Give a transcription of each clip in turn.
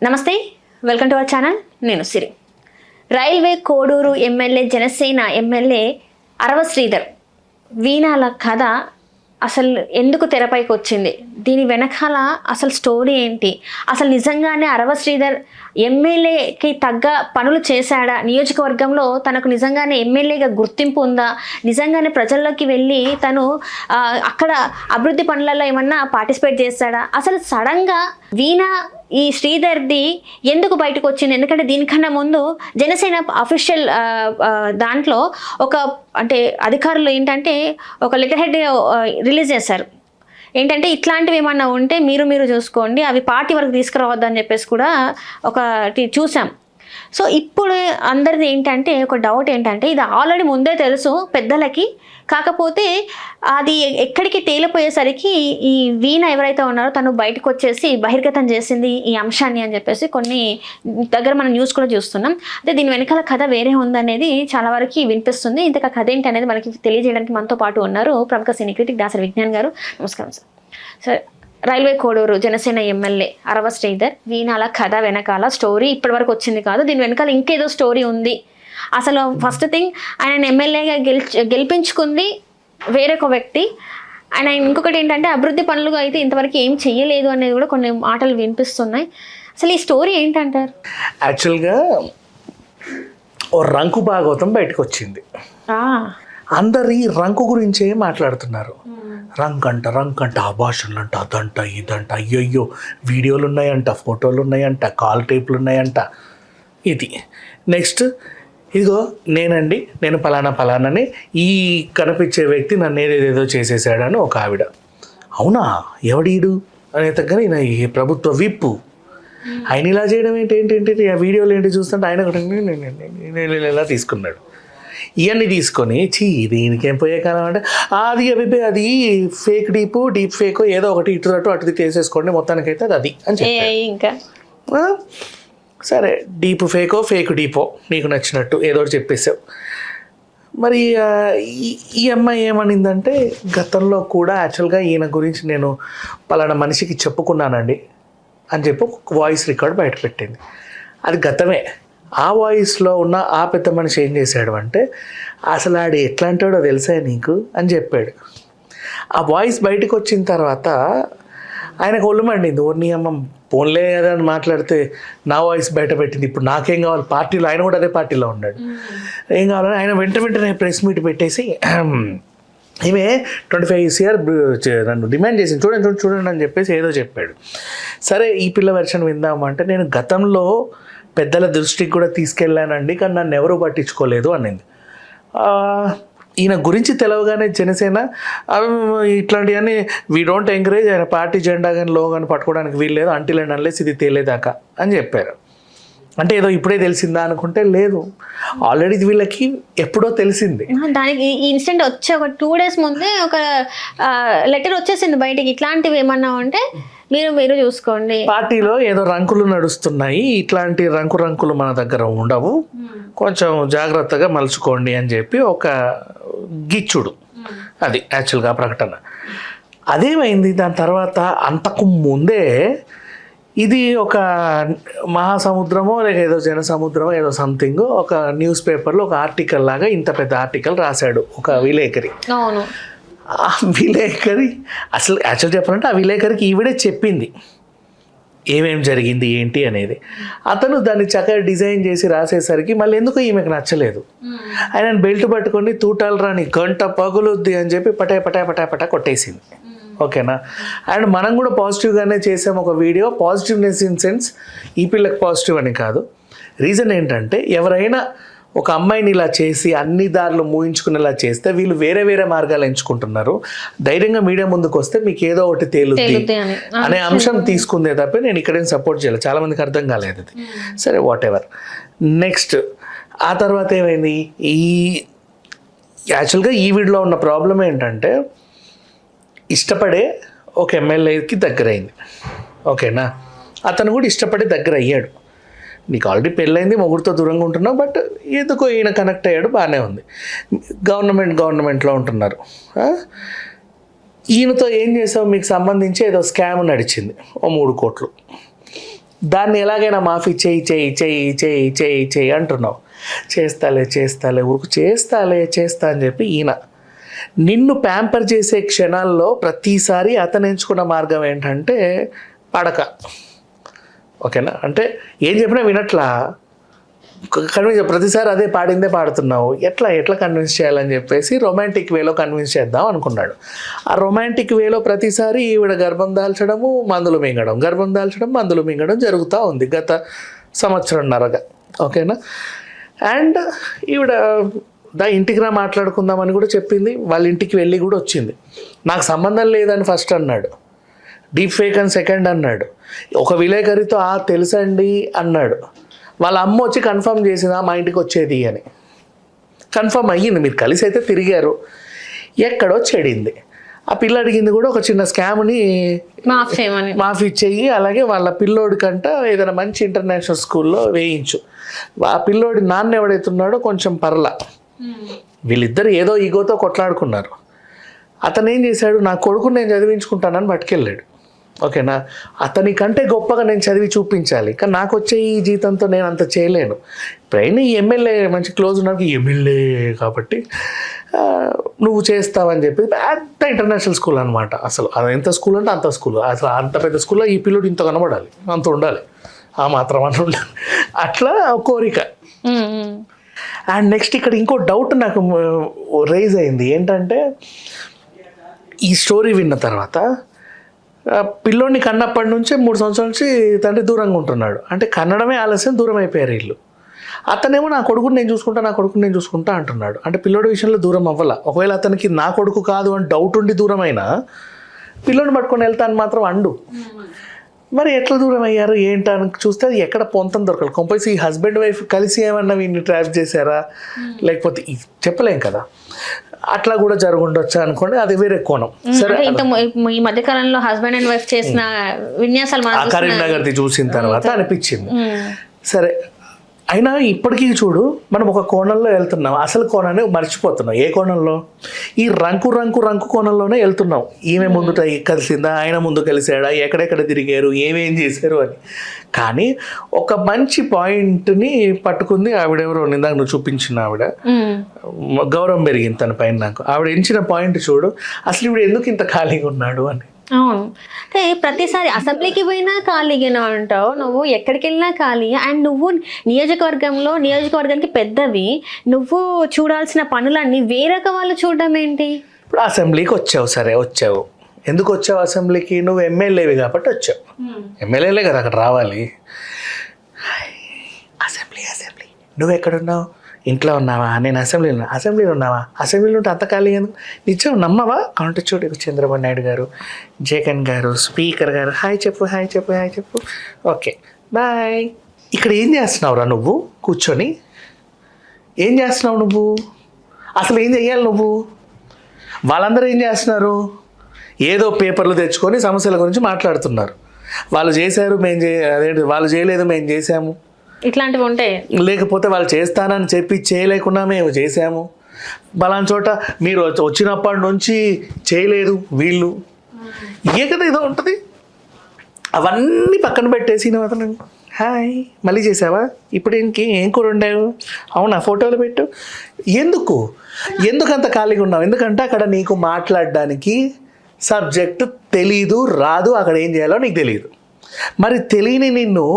నమస్తే, welcome to our channel. నేను Siri. Railway Koduru MLA, Janasena MLA Arava Sridhar వీణాల కథ అసలు ఎందుకు తెరపైకి వచ్చింది, దీని వెనకాల అసలు స్టోరీ ఏంటి, అసలు నిజంగానే అరవ శ్రీధర్ ఎమ్మెల్యేకి తగ్గ పనులు చేశాడా, నియోజకవర్గంలో తనకు నిజంగానే ఎమ్మెల్యేగా గుర్తింపు ఉందా, నిజంగానే ప్రజల్లోకి వెళ్ళి తను అక్కడ అభివృద్ధి పనులలో ఏమన్నా పార్టిసిపేట్ చేస్తాడా, అసలు సడన్గా వీణా ఈ శ్రీధర్ది ఎందుకు బయటకు వచ్చింది? ఎందుకంటే దీనికన్నా ముందు జనసేన అఫీషియల్ దాంట్లో ఒక అంటే అధికారులు ఏంటంటే ఒక లెటర్ హెడ్ రిలీజ్ చేశారు. ఏంటంటే ఇట్లాంటివి ఏమన్నా ఉంటే మీరు చూసుకోండి, అవి పార్టీ వరకు తీసుకురావద్దు అని చెప్పేసి కూడా ఒకటి చూసాం. సో ఇప్పుడు అందరిది ఏంటంటే ఒక డౌట్ ఏంటంటే ఇది ఆల్రెడీ ముందే తెలుసు పెద్దలకి, కాకపోతే అది ఎక్కడికి తేలిపోయేసరికి ఈ వీణ ఎవరైతే ఉన్నారో తను బయటకు వచ్చేసి బహిర్గతం చేసింది ఈ అంశాన్ని అని చెప్పేసి కొన్ని దగ్గర మనం న్యూస్ కూడా చూస్తున్నాం. అయితే దీని వెనకాల కథ వేరే ఉందనేది చాలా వరకు వినిపిస్తుంది. ఇంతక కథ ఏంటి అనేది మనకి తెలియజేయడానికి మనతో పాటు ఉన్నారు ప్రముఖ సినీ క్రిటిక్ దాసరి విజ్ఞాన్ గారు. నమస్కారం sir. Sir, railway Koduru Janasena MLA Arava Sridhar వీణాల కథ వెనకాల స్టోరీ ఇప్పటి వరకు వచ్చింది కాదు, దీని వెనకాల ఇంకేదో స్టోరీ ఉంది. అసలు ఫస్ట్ థింగ్ ఆయన ఎమ్మెల్యేగా గెలిపించుకుంది వేరొక వ్యక్తి. ఆయన ఇంకొకటి ఏంటంటే అభివృద్ధి పనులు అయితే ఇంతవరకు ఏం చెయ్యలేదు అనేది కూడా కొన్ని మాటలు వినిపిస్తున్నాయి. అసలు ఈ స్టోరీ ఏంటంటారు? యాక్చువల్గా ఓ రంకు భాగవతం బయటకు వచ్చింది. అందరు ఈ రంకు గురించే మాట్లాడుతున్నారు. రంక్ అంట ఆభాషణలు అంట, అదంట ఇదంట, అయ్యయ్యో వీడియోలు ఉన్నాయంట, ఫోటోలు ఉన్నాయంట, కాల్ టేపులు ఉన్నాయంట. ఇది నెక్స్ట్ ఇదిగో నేను ఫలానాని ఈ కనిపించే వ్యక్తి నన్ను ఏదేదో చేసేసాడని ఒక ఆవిడ. అవునా, ఎవడీడు అనే తగ్గని ఈయన ఈ ప్రభుత్వ విప్పు, ఆయన ఇలా చేయడం ఏంటి ఆ వీడియోలు ఏంటి చూస్తుంటే ఆయన నేను ఇలా తీసుకున్నాడు. ఇవన్నీ తీసుకొని దీనికేం పోయే కాలం అంటే అది ఫేక్ డీప్ ఫేక్ ఏదో ఒకటి ఇటు అటు తీసేసుకోండి, మొత్తానికైతే అది అని చెప్పి ఇంకా సరే డీప్ ఫేకో ఫేక్ డీపో నీకు నచ్చినట్టు ఏదో ఒకటి చెప్పేసావు. మరి ఈ అమ్మాయి ఏమనిందంటే గతంలో కూడా యాక్చువల్గా ఈయన గురించి నేను పలానా మనిషికి చెప్పుకున్నానండి అని చెప్పి ఒక వాయిస్ రికార్డ్ బయట పెట్టింది. అది గతమే. ఆ వాయిస్లో ఉన్న ఆ పెద్ద మనిషి ఏం చేశాడు అంటే అసలు ఆడు ఎట్లాంటాడో తెలుసా నీకు అని చెప్పాడు. ఆ వాయిస్ బయటకు వచ్చిన తర్వాత ఆయనకు ఒళ్ళు మండింది. నీ అమ్మ ఫోన్లే కదా అని మాట్లాడితే నా వాయిస్ బయట పెట్టింది, ఇప్పుడు నాకేం కావాలి, పార్టీలో ఆయన కూడా అదే పార్టీలో ఉన్నాడు, ఏం కావాలని ఆయన వెంటనే ప్రెస్ మీట్ పెట్టేసి ఈమె 25 CR నన్ను డిమాండ్ చేసింది, చూడండి అని చెప్పేసి ఏదో చెప్పాడు. సరే ఈ పిల్ల వెర్షన్ విందామంటే నేను గతంలో పెద్దల దృష్టికి కూడా తీసుకెళ్ళానండి, కానీ నన్ను ఎవరూ పట్టించుకోలేదు అనింది. ఈయన గురించి తెలవగానే జనసేన ఇట్లాంటివన్నీ వీ డోంట్ ఎంకరేజ్, ఆయన పార్టీ జెండా కానీ లో కానీ పట్టుకోవడానికి వీల్లేదు అంటిల్ అండ్ అన్లెస్ ఇది తేలేదాకా అని చెప్పారు. అంటే ఏదో ఇప్పుడే తెలిసిందా అనుకుంటే లేదు, ఆల్రెడీ ఇది వీళ్ళకి ఎప్పుడో తెలిసింది. దానికి ఈ ఇన్సిడెంట్ వచ్చే ఒక 2 days ముందే ఒక లెటర్ వచ్చేసింది బయటికి, ఇట్లాంటివి ఏమన్నా ఉంటే మీరు చూసుకోండి, పార్టీలో ఏదో రంకులు నడుస్తున్నాయి, ఇట్లాంటి రంకులు మన దగ్గర ఉండవు, కొంచెం జాగ్రత్తగా మలుచుకోండి అని చెప్పి ఒక గిచ్చుడు. అది యాక్చువల్గా ప్రకటన. అదేమైంది దాని తర్వాత అంతకు ముందే ఇది ఒక మహాసముద్రమో లేక ఏదో జనసముద్రమో ఏదో సంథింగ్ ఒక న్యూస్ పేపర్లో ఒక ఆర్టికల్ లాగా ఇంత పెద్ద ఆర్టికల్ రాశాడు ఒక విలేకరి. ఆ విలేకరి అసలు యాక్చువల్ చెప్పాలంటే ఆ విలేకరికి ఈవిడే చెప్పింది ఏమేం జరిగింది ఏంటి అనేది. అతను దాన్ని చక్కగా డిజైన్ చేసి రాసేసరికి మళ్ళీ ఎందుకో ఈమెకు నచ్చలేదు. ఆయన బెల్ట్ పట్టుకొని తూటాలు రాని గంట పగులుద్ది అని చెప్పి పటా కొట్టేసింది. ఓకేనా? అండ్ మనం కూడా పాజిటివ్గానే చేసాం ఒక వీడియో. పాజిటివ్నెస్ ఇన్ సెన్స్ ఈ పిల్లకి పాజిటివ్ అని కాదు. రీజన్ ఏంటంటే ఎవరైనా ఒక అమ్మాయిని ఇలా చేసి అన్ని దారులు మూయించుకునేలా చేస్తే వీళ్ళు వేరే మార్గాలు ఎంచుకుంటున్నారు. ధైర్యంగా మీడియా ముందుకు వస్తే మీకు ఏదో ఒకటి తేలుద్ది అనే అంశం తీసుకుందే తప్ప నేను ఇక్కడేం సపోర్ట్ చేయలేదు. చాలామందికి అర్థం కాలేదు అది. సరే వాట్ ఎవర్. నెక్స్ట్ ఆ తర్వాత ఏమైంది, ఈ యాక్చువల్గా ఈ వీడియోలో ఉన్న ప్రాబ్లం ఏంటంటే ఇష్టపడే ఒక ఎమ్మెల్యేకి దగ్గరైంది. ఓకేనా? అతను కూడా ఇష్టపడి దగ్గర అయ్యాడు. నీకు ఆల్రెడీ పెళ్ళైంది, మొగుడితో దూరంగా ఉంటున్నావు, బట్ ఎందుకో ఈయన కనెక్ట్ అయ్యాడు, బాగానే ఉంది. గవర్నమెంట్లో ఉంటున్నారు. ఈయనతో ఏం చేసావు, మీకు సంబంధించి ఏదో స్కామ్ నడిచింది, ఓ 3 కోట్లు. దాన్ని ఎలాగైనా మాఫీ చేయి అంటున్నావు. చేస్తాలే ఊరుకు చేస్తా అని చెప్పి ఈయన నిన్ను ప్యాంపర్ చేసే క్షణాల్లో ప్రతిసారి అతను ఎంచుకున్న మార్గం ఏంటంటే పడక. ఓకేనా? అంటే ఏం చెప్పినా వినట్లా, కన్విన్స్ ప్రతిసారి అదే పాడిందే పాడుతున్నావు, ఎట్లా కన్విన్స్ చేయాలని చెప్పేసి రొమాంటిక్ వేలో కన్విన్స్ చేద్దాం అనుకున్నాడు. ఆ రొమాంటిక్ వేలో ప్రతిసారి ఈవిడ గర్భం దాల్చడము మందులు మింగడం జరుగుతూ ఉంది గత సంవత్సరంన్నరగా. ఓకేనా? అండ్ ఈవిడ ఇంటికి రా మాట్లాడుకుందామని కూడా చెప్పింది, వాళ్ళ ఇంటికి వెళ్ళి కూడా వచ్చింది. నాకు సంబంధం లేదని ఫస్ట్ అన్నాడు, డీప్ ఫేక్ అని సెకండ్ అన్నాడు, ఒక విలేకరితో తెలుసండి అన్నాడు. వాళ్ళ అమ్మ వచ్చి కన్ఫర్మ్ చేసిందా మా ఇంటికి వచ్చేది అని. కన్ఫర్మ్ అయ్యింది, మీరు కలిసి అయితే తిరిగారు, ఎక్కడో చెడింది. ఆ పిల్ల అడిగింది కూడా ఒక చిన్న స్కామ్ని మాఫీ చెయ్యి, అలాగే వాళ్ళ పిల్లోడికంట ఏదైనా మంచి ఇంటర్నేషనల్ స్కూల్లో వేయించు. ఆ పిల్లోడి నాన్న ఎవడైతున్నాడో కొంచెం పర్లా. వీళ్ళిద్దరు ఏదో ఈగోతో కొట్లాడుకున్నారు. అతను ఏం చేశాడు, నా కొడుకుని నేను చదివించుకుంటానని పట్టుకెళ్ళాడు. ఓకేనా? అతని కంటే గొప్పగా నేను చదివి చూపించాలి, కానీ నాకు వచ్చే ఈ జీతంతో నేను అంత చేయలేను. ఇప్పుడైనా ఈ ఎమ్మెల్యే మంచి క్లోజ్ ఉన్నప్పుడు ఎమ్మెల్యే కాబట్టి నువ్వు చేస్తావని చెప్పి పెద్ద ఇంటర్నేషనల్ స్కూల్ అనమాట. అసలు అది ఎంత స్కూల్ అంటే అంత స్కూల్. అసలు అంత పెద్ద స్కూల్లో ఈ పిల్లడు ఇంత కనబడాలి, అంత ఉండాలి, ఆ మాత్రం అని ఉండాలి. అట్లా కోరిక. అండ్ నెక్స్ట్ ఇక్కడ ఇంకో డౌట్ నాకు రైజ్ అయింది ఏంటంటే, ఈ స్టోరీ విన్న తర్వాత పిల్లోడిని కన్నప్పటి నుంచే 3 సంవత్సరాల నుంచి తండ్రి దూరంగా ఉంటున్నాడు. అంటే కన్నడమే ఆలస్యం, దూరం అయిపోయారు వీళ్ళు. అతనేమో నా కొడుకుని నేను చూసుకుంటా అంటున్నాడు. అంటే పిల్లోడి విషయంలో దూరం అవ్వాల. ఒకవేళ అతనికి నా కొడుకు కాదు అని డౌట్ ఉండి దూరం అయినా పిల్లోడిని పట్టుకొని వెళ్తాను మాత్రం అండు. మరి ఎట్లా దూరం అయ్యారు ఏంటని చూస్తే అది ఎక్కడ పొంతం దొరకదు. కొంపైసి ఈ హస్బెండ్ వైఫ్ కలిసి ఏమన్నా వీడిని ట్రాప్ చేశారా, లేకపోతే చెప్పలేం కదా, అట్లా కూడా జరుగుండొచ్చా అనుకోండి, అది వేరే కోణం. సరే, ఈ మధ్య కాలంలో హస్బెండ్ అండ్ వైఫ్ చేసిన విన్యాసాలు కరీంనగర్ది చూసిన తర్వాత అనిపించింది. సరే, అయినా ఇప్పటికీ చూడు, మనం ఒక కోణంలో వెళ్తున్నాం, అసలు కోణాన్ని మర్చిపోతున్నాం. ఏ కోణంలో? ఈ రంకు కోణంలోనే వెళ్తున్నాం. ఈమె ముందు కలిసిందా, ఆయన ముందు కలిసాడా, ఎక్కడెక్కడ తిరిగారు, ఏమేం చేశారు అని. కానీ ఒక మంచి పాయింట్ని పట్టుకుంది ఆవిడెవరో, ఇందాక నువ్వు చూపించిన ఆవిడ, గౌరవం పెరిగింది తన పైన. నాకు ఆవిడ ఎంచిన పాయింట్ చూడు, అసలు ఇప్పుడు ఎందుకు ఇంత ఖాళీగా ఉన్నాడు అని. అవును, అంటే ప్రతిసారి అసెంబ్లీకి పోయినా ఖాళీగానే ఉంటావు, నువ్వు ఎక్కడికి వెళ్ళినా ఖాళీ. అండ్ నువ్వు నియోజకవర్గానికి పెద్దవి, నువ్వు చూడాల్సిన పనులన్నీ వేరొక వాళ్ళు చూడడం ఏంటి? ఇప్పుడు అసెంబ్లీకి వచ్చావు, సరే వచ్చావు, ఎందుకు వచ్చావు అసెంబ్లీకి? నువ్వు ఎమ్మెల్యేవి కాబట్టి వచ్చావు. ఎమ్మెల్యేలే కదా అక్కడ రావాలి. అసెంబ్లీ నువ్వు ఎక్కడున్నావు? ఇంట్లో ఉన్నావా? నేను అసెంబ్లీలో ఉన్నావా? అసెంబ్లీలో ఉంటే అంత ఖాళీ ఎందుకు? నిజం నమ్మవా? కౌంటర్ చూడు, చంద్రబాబు నాయుడు గారు, జగన్ గారు, స్పీకర్ గారు, హాయ్ చెప్పు. Okay bye. ఇక్కడ ఏం చేస్తున్నావురా నువ్వు? కూర్చొని ఏం చేస్తున్నావు నువ్వు? అసలు ఏం చెయ్యాలి నువ్వు? వాళ్ళందరూ ఏం చేస్తున్నారు? ఏదో పేపర్లు తెచ్చుకొని సమస్యల గురించి మాట్లాడుతున్నారు. వాళ్ళు చేశారు, వాళ్ళు చేయలేదు, మేము చేసాము, ఇట్లాంటివి ఉంటాయి. లేకపోతే వాళ్ళు చేస్తానని చెప్పి చేయలేకుండా మేము చేసాము, బలాన్ చోట మీరు వచ్చినప్పటి నుంచి చేయలేదు వీళ్ళు, కదా ఏదో ఉంటుంది. అవన్నీ పక్కన పెట్టేసి అతను హాయ్ మళ్ళీ చేసావా, ఇప్పుడు ఏం కూర వండావు, అవునా ఫోటోలు పెట్టు. ఎందుకు అంత ఖాళీగా ఉన్నావు? ఎందుకంటే అక్కడ నీకు మాట్లాడడానికి సబ్జెక్ట్ తెలీదు, రాదు, అక్కడ ఏం చేయాలో నీకు తెలియదు. మరి తెలియని నిన్ను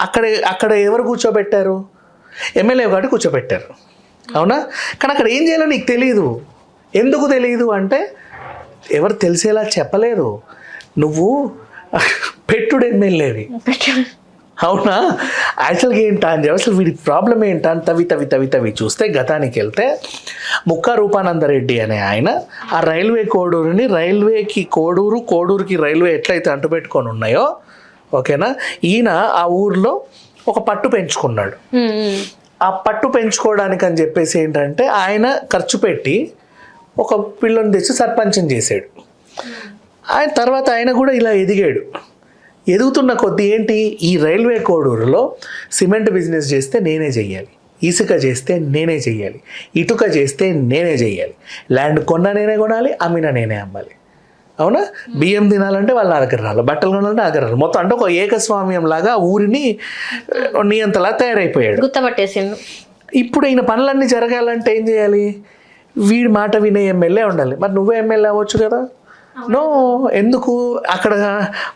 అక్కడ ఎవరు కూర్చోబెట్టారు? ఎమ్మెల్యే కాబట్టి కూర్చోబెట్టారు, అవునా? కానీ అక్కడ ఏం చేయాలో నీకు తెలియదు. ఎందుకు తెలియదు అంటే ఎవరు తెలిసేలా చెప్పలేరు. నువ్వు పెట్టుడు ఎమ్మెల్యేవి, అవునా? యాక్చువల్గా ఏంటా అని చెప్పి అసలు వీడి ప్రాబ్లం ఏంటా అని తవి చూస్తే గతానికి వెళ్తే ముక్కా రూపానందరెడ్డి అనే ఆయన ఆ రైల్వే కోడూరుకి రైల్వే ఎట్లయితే అంటుపెట్టుకొని ఉన్నాయో, ఓకేనా, ఈయన ఆ ఊర్లో ఒక పట్టు పెంచుకున్నాడు. ఆ పట్టు పెంచుకోవడానికి అని చెప్పేసి ఏంటంటే ఆయన ఖర్చు పెట్టి ఒక పిల్లని తెచ్చి సర్పంచం చేశాడు. ఆయన తర్వాత ఆయన కూడా ఇలా ఎదుగుతున్న కొద్దీ ఏంటి, ఈ రైల్వే కోడూరులో సిమెంట్ బిజినెస్ చేస్తే నేనే చెయ్యాలి, ఇసుక చేస్తే నేనే చెయ్యాలి, ఇటుక చేస్తే నేనే చెయ్యాలి, ల్యాండ్ కొన్నా నేనే కొనాలి, అమ్మినా నేనే అమ్మాలి, అవునా? బియ్యం తినాలంటే వాళ్ళు నా దగ్గర రాలి, బట్టలు కొనాలంటే నా దగ్గర రాలి, మొత్తం అంటే ఒక ఏకస్వామ్యం లాగా ఊరిని నియంతలా తయారైపోయాడు. గుర్తపట్టేసిండు. ఇప్పుడు ఈయన పనులన్నీ జరగాలంటే ఏం చేయాలి? వీడి మాట వినే ఎమ్మెల్యే ఉండాలి. మరి నువ్వే ఎమ్మెల్యే అవ్వచ్చు కదా. నో, ఎందుకు? అక్కడ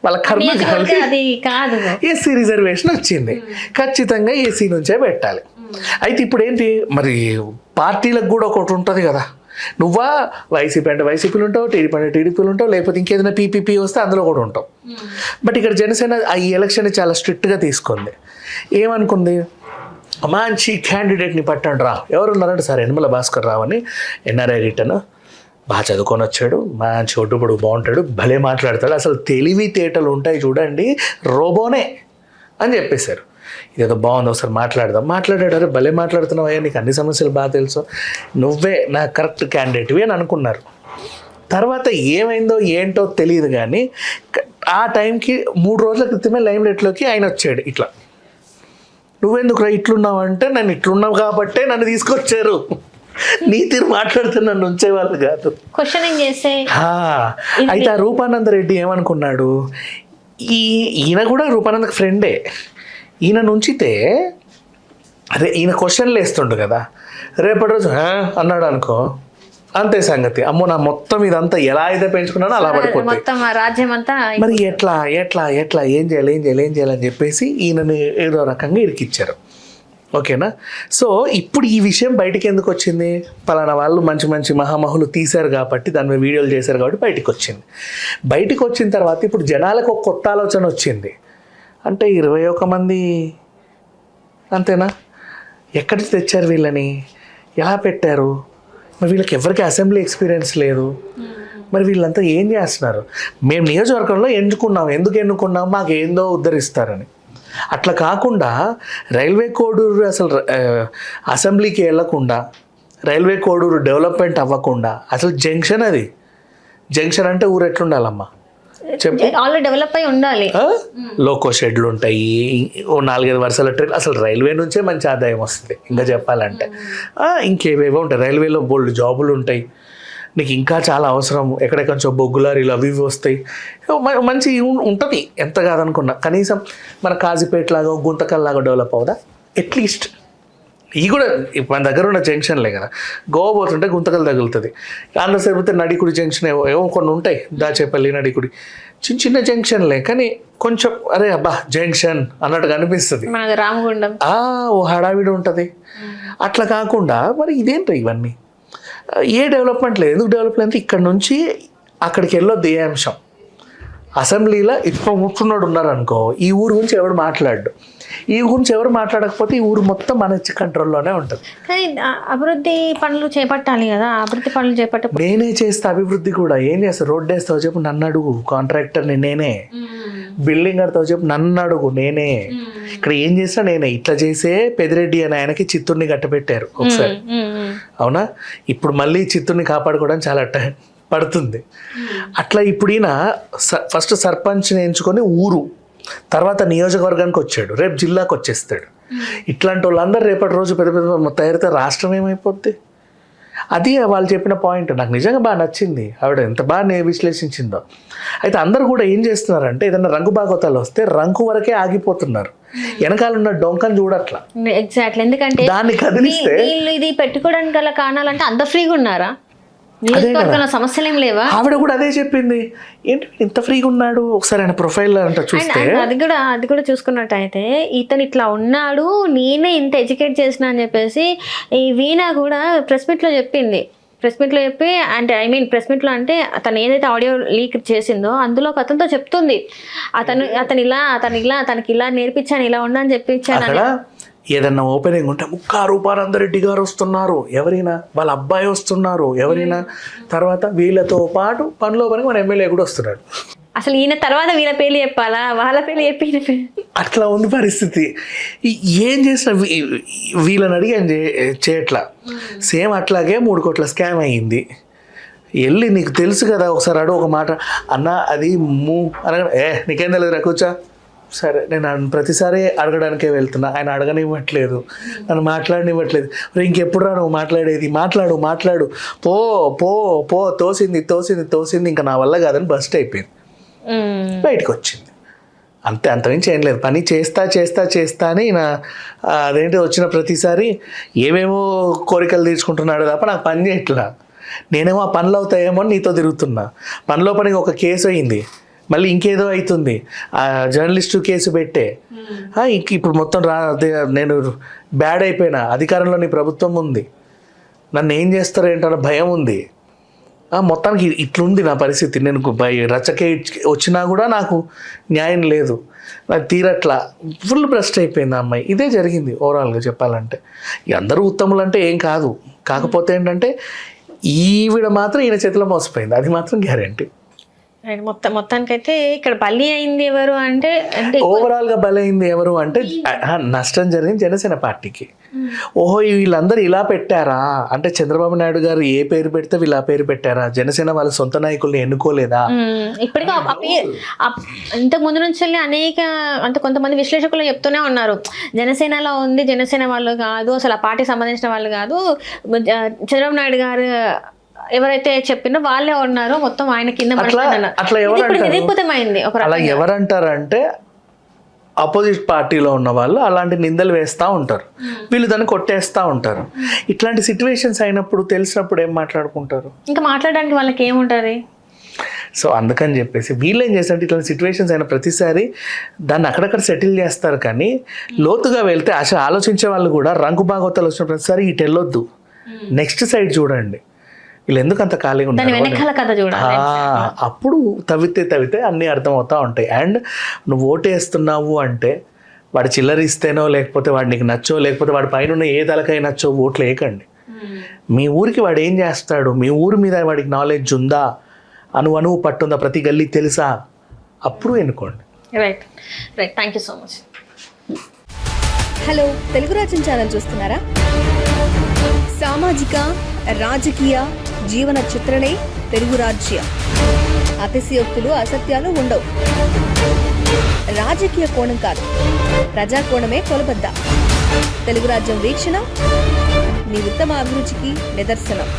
వాళ్ళ కర్మ అది కాదు, ఏసీ రిజర్వేషన్ వచ్చింది, ఖచ్చితంగా ఏసీ నుంచే పెట్టాలి. అయితే ఇప్పుడు ఏంటి మరి, పార్టీలకు కూడా ఒకటి ఉంటుంది కదా, నువ్వా వైసీపీ అంటే వైసీపీలు ఉంటావు, టీడీపీ అంటే టీడీపీలు ఉంటావు, లేకపోతే ఇంకేదైనా పీపీపీ వస్తే అందులో కూడా ఉంటావు. బట్ ఇక్కడ జనసేన ఈ ఎలక్షన్ చాలా స్ట్రిక్ట్గా తీసుకుంది. ఏమనుకుంది, మంచి క్యాండిడేట్ని పట్టండి రా. ఎవరున్నారంటే సార్ యనమల భాస్కర్ రావు అని, ఎన్ఆర్ఐ రిటర్న్, బాగా చదువుకొని వచ్చాడు, మంచి ఒడ్డుపడు బాగుంటాడు, భలే మాట్లాడతాడు, అసలు తెలివితేటలు ఉంటాయి చూడండి, రోబోనే అని చెప్పేశారు. ఇదేదో బాగుంది, ఒకసారి మాట్లాడారు, భలే మాట్లాడుతున్నావు అయ్యా, నీకు అన్ని సమస్యలు బాగా తెలుసు, నువ్వే నా కరెక్ట్ క్యాండిడేట్వి అని అనుకున్నారు. తర్వాత ఏమైందో ఏంటో తెలియదు కానీ ఆ టైంకి 3 రోజుల క్రితమే లైమ్ లైట్లోకి ఆయన వచ్చాడు. ఇట్లా, నువ్వెందుకు ఇట్లున్నావు అంటే, నన్ను ఇట్లున్నావు కాబట్టే నన్ను తీసుకొచ్చారు, నీ తీరు మాట్లాడితే నన్ను ఉంచేవాళ్ళు కాదు. క్వశ్చనింగ్ చేస్తే అయితే ఆ రూపానందరెడ్డి ఏమనుకున్నాడు, ఈయన కూడా రూపానందకి ఫ్రెండే, ఈయన నుంచితే అరే ఈయన క్వశ్చన్లు వేస్తుండు కదా, రేపటి రోజు అన్నాడు అనుకో, అంతే సంగతి, అమ్మో నా మొత్తం ఇదంతా ఎలా అయితే పెంచుకున్నానో అలా పడిపోతుంది రాజ్యం అంతా. మరి ఎట్లా ఎట్లా ఎట్లా ఏం చేయాలని చెప్పేసి ఈయనని ఏదో రకంగా ఇరికిచ్చారు. ఓకేనా? సో ఇప్పుడు ఈ విషయం బయటికి ఎందుకు వచ్చింది, పలానా వాళ్ళు మంచి మంచి మహామహులు తీశారు కాబట్టి, దాని మీద వీడియోలు చేశారు కాబట్టి బయటికి వచ్చింది. బయటికి వచ్చిన తర్వాత ఇప్పుడు జనాలకు ఒక కొత్త ఆలోచన వచ్చింది. అంటే 21 మంది అంతేనా, ఎక్కడి నుంచి తెచ్చారు వీళ్ళని, ఎలా పెట్టారు, మరి వీళ్ళకి ఎవరికి అసెంబ్లీ ఎక్స్పీరియన్స్ లేదు, మరి వీళ్ళంతా ఏం చేస్తున్నారు, మేము నియోజకవర్గంలో ఎందుకు ఎన్నుకున్నాం, మాకు ఏందో ఉద్ధరిస్తారని. అట్లా కాకుండా రైల్వే కోడూరు అసలు అసెంబ్లీకి వెళ్ళకుండా, రైల్వే కోడూరు డెవలప్మెంట్ అవ్వకుండా, అసలు జంక్షన్, అది జంక్షన్ అంటే ఊరు ఎట్లుండాలమ్మా చెప్పు, ఆల్రెడీ డెవలప్ అయి ఉండాలి. లోకో షెడ్లు ఉంటాయి, ఓ 4-5 వరుసల ట్రైన్, అసలు రైల్వే నుంచే మంచి ఆదాయం వస్తుంది ఇంకా చెప్పాలంటే. ఇంకేవేవో ఉంటాయి, రైల్వేలో బోల్డ్ జాబులు ఉంటాయి, నీకు ఇంకా చాలా అవసరం, ఎక్కడెక్కడో బొగ్గులారీలు అవి ఇవి వస్తాయి, మంచి ఉంటుంది ఎంత కాదనుకున్నా. కనీసం మన కాజీపేటలాగా గుంతకల్లాగా డెవలప్ అవుదా అట్లీస్ట్. ఇవి కూడా మన దగ్గర ఉన్న జంక్షన్లే కదా, గోవా పోతుంటే గుంతకలు తగులుతుంది, ఆంధ్ర సరిపోతే నడికుడి జంక్షన్ ఏవో కొన్ని ఉంటాయి, దాచేపల్లి నడికుడి, చిన్న జంక్షన్లే, కానీ కొంచెం అరే అబ్బా జంక్షన్ అన్నట్టుగా అనిపిస్తుంది, రామగుండం ఓ హడావిడి ఉంటుంది. అట్లా కాకుండా మరి ఇదేంటి ఇవన్నీ, ఏ డెవలప్మెంట్ లేదు. ఎందుకు డెవలప్ లేదు, ఇక్కడ నుంచి అక్కడికి వెళ్ళొద్దు ఏ అంశం. అసెంబ్లీలో ఇప్పుడు కూర్చున్నాడు ఉన్నారనుకో, ఈ ఊరు గురించి ఎవరు మాట్లాడు, ఈ గురించి ఎవరు మాట్లాడకపోతే ఈ ఊరు మొత్తం మన కంట్రోల్లోనే ఉంటుంది. కానీ అభివృద్ధి పనులు చేపట్టాలి కదా, అభివృద్ధి పనులు చేపట్ట నేనే చేస్తా అభివృద్ధి కూడా. ఏం చేస్తా, రోడ్డు వేస్తావు చెప్పు నన్ను అడుగు, కాంట్రాక్టర్ని నేనే, బిల్డింగ్ కడతావు చెప్పు నన్ను అడుగు నేనే, ఇక్కడ ఏం చేస్తా నేనే. ఇట్లా చేసే పెదిరెడ్డి అని ఆయనకి చిత్తూరుని కట్టబెట్టారు ఒకసారి, అవునా? ఇప్పుడు మళ్ళీ చిత్తూరుని కాపాడుకోవడం చాలా టైం పడుతుంది. అట్లా ఇప్పుడు ఈయన ఫస్ట్ సర్పంచ్ని ఎంచుకొని ఊరు, తర్వాత నియోజకవర్గానికి వచ్చాడు, రేపు జిల్లాకు వచ్చేస్తాడు. ఇట్లాంటి వాళ్ళందరూ రేపటి రోజు పెద్ద పెద్ద తయారైతే రాష్ట్రం ఏమైపోద్ది. అది వాళ్ళు చెప్పిన పాయింట్ నాకు నిజంగా బాగా నచ్చింది, ఆవిడ ఎంత బాగా విశ్లేషించిందో. అయితే అందరూ కూడా ఏం చేస్తున్నారంటే, ఏదైనా రంగు భాగవతాలు వస్తే రంగు వరకే ఆగిపోతున్నారు, వెనకాల ఉన్న డొంకని చూడట్లా. ఎగ్జాక్ట్లీ, ఎందుకంటే దాన్ని కదిలిస్తే ఇది పెట్టుకోవడానికి గల కారణాలంటే అంత ఫ్రీగా ఉన్నారా, సమస్యలు ఏం లేవా. ఆవిడ కూడా అదే చెప్పింది, ఏంటి ఇంత ఫ్రీగా ఉన్నాడు, ఒకసారి ఆయన ప్రొఫైల్ అంట చూస్తే అది కూడా చూసుకున్నట్టయితే ఇతను ఇట్లా ఉన్నాడు, నేనే ఇంత ఎడ్యుకేట్ చేసిన అని చెప్పేసి ఈ వీణా కూడా ప్రెస్ మీట్లో చెప్పింది. ప్రెస్ మీట్లో చెప్పి అంటే ప్రెస్ మీట్లో అంటే తను ఏదైతే ఆడియో లీక్ చేసిందో అందులో అతనితో చెప్తుంది, తనకి ఇలా నేర్పించాను, ఇలా ఉండని చెప్పించాను. ఏదన్నా ఓపెనింగ్ ఉంటే ముక్కా రూపానందరెడ్డి గారు వస్తున్నారు, ఎవరైనా వాళ్ళ అబ్బాయి వస్తున్నారు, ఎవరైనా తర్వాత వీళ్ళతో పాటు పనిలో పనికి మన ఎమ్మెల్యే కూడా వస్తున్నాడు. అసలు ఈయన తర్వాత వీళ్ళ పేర్లు చెప్పాలా, వాళ్ళ పేర్లు చెప్పి అట్లా ఉంది పరిస్థితి. ఏం చేసిన వీళ్ళని అడిగి చేయట్లా. సేమ్ అట్లాగే 3 కోట్ల స్కామ్ అయ్యింది. వెళ్ళి నీకు తెలుసు కదా, ఒకసారి అడుగు ఒక మాట, అన్న అది అనగా నీకేం తెలియదురా కూర్చో, సరే నేను ప్రతిసారి అడగడానికే వెళ్తున్నా, ఆయన అడగనివ్వట్లేదు, నన్ను మాట్లాడనివ్వట్లేదు. ఇంకెప్పుడు రా నువ్వు మాట్లాడేది, మాట్లాడు పో పో పో, తోసింది ఇంకా నా వల్ల కాదని బస్ట్ అయిపోయింది, బయటకు వచ్చింది. అంతే, అంతమించి ఏం లేదు. పని చేస్తా అని నా అదేంటి వచ్చిన ప్రతిసారి ఏమేమో కోరికలు తీర్చుకుంటున్నాడు తప్ప నాకు పని చేయట్లా. నేనేమో ఆ పనులు అవుతాయేమో అని నీతో తిరుగుతున్నా. పనిలో పనికి ఒక కేసు అయింది, మళ్ళీ ఇంకేదో అవుతుంది, ఆ జర్నలిస్టు కేసు పెట్టే ఇప్పుడు మొత్తం నేను బ్యాడ్ అయిపోయినా. అధికారంలో నీ ప్రభుత్వం ఉంది, నన్ను ఏం చేస్తారో ఏంటన్న భయం ఉంది. మొత్తానికి ఇట్లుంది నా పరిస్థితి. నేను రచ్చకే వచ్చినా కూడా నాకు న్యాయం లేదు, నాకు తీరట్లా, ఫుల్ బ్రస్ట్ అయిపోయింది ఆ అమ్మాయి. ఇదే జరిగింది ఓవరాల్గా చెప్పాలంటే. అందరూ ఉత్తములు అంటే ఏం కాదు, కాకపోతే ఏంటంటే ఈవిడ మాత్రం ఈయన చేతిలో మోసపోయింది, అది మాత్రం గ్యారెంటీ. మొత్తానికైతే ఇక్కడ బలి అయింది ఎవరు అంటే ఓవరాల్ గా బలి అయింది ఎవరు అంటే నష్టం జరిగింది జనసేన పార్టీకి. ఓహో వీళ్ళందరూ ఇలా పెట్టారా అంటే చంద్రబాబు నాయుడు గారు ఏ పేరు పెడితే వీళ్ళు ఆ పేరు పెట్టారా, జనసేన వాళ్ళ సొంత నాయకుల్ని ఎన్నుకోలేదా? ఇప్పటికీ ఇంతకు ముందు నుంచి అనేక అంటే కొంతమంది విశ్లేషకులు చెప్తూనే ఉన్నారు, జనసేనలో ఉంది, జనసేన వాళ్ళు కాదు, అసలు ఆ పార్టీకి సంబంధించిన వాళ్ళు కాదు, చంద్రబాబు నాయుడు గారు ఎవరైతే చెప్పినో వాళ్ళే ఉన్నారు, మొత్తం ఆయన కింద. అలా ఎవరంటారంటే ఆపోజిట్ పార్టీలో ఉన్న వాళ్ళు అలాంటి నిందలు వేస్తూ ఉంటారు, వీళ్ళు దాన్ని కొట్టేస్తూ ఉంటారు. ఇట్లాంటి సిచ్యువేషన్స్ అయినప్పుడు తెలిసినప్పుడు ఏం మాట్లాడుకుంటారు, ఇంకా మాట్లాడడానికి వాళ్ళకి ఏముంటుంది. సో అందుకని చెప్పేసి వీళ్ళు ఏం చేస్తారంటే ఇట్లాంటి సిచ్యువేషన్స్ అయిన ప్రతిసారి దాన్ని అక్కడక్కడ సెటిల్ చేస్తారు. కానీ లోతుగా వెళ్తే అసలు ఆలోచించే వాళ్ళు కూడా రంగు భాగవతాలు వచ్చిన ప్రతిసారి ఇటు వెళ్ళొద్దు, నెక్స్ట్ సైడ్ చూడండి, వీళ్ళు ఎందుకు అంత ఖాళీగా ఉంటారు, అప్పుడు తవ్వితే అన్నీ అర్థమవుతూ ఉంటాయి. అండ్ నువ్వు ఓటేస్తున్నావు అంటే వాడు చిల్లరిస్తేనో లేకపోతే వాడు నీకు నచ్చో లేకపోతే వాడి పైన ఏ తలకై నచ్చో ఓట్లు వేయకండి. మీ ఊరికి వాడు ఏం చేస్తాడు, మీ ఊరి మీద వాడికి నాలెడ్జ్ ఉందా, అనువు పట్టుందా, ప్రతి గల్లీ తెలుసా, అప్పుడు ఎన్నుకోండి. Right thank you so much. Hello, Telugu రాజ్యం ఛానల్ చూస్తున్నారా? సామాజిక రాజకీయ జీవన చిత్రణే తెలుగు రాజ్యం. అతిశయోక్తులు అసత్యాలు ఉండవు. రాజకీయ కోణం కాదు, ప్రజా కోణమే కొలబద్ద. తెలుగు రాజ్యం వీక్షణ మీ ఉత్తమ అభిరుచికి నిదర్శనం.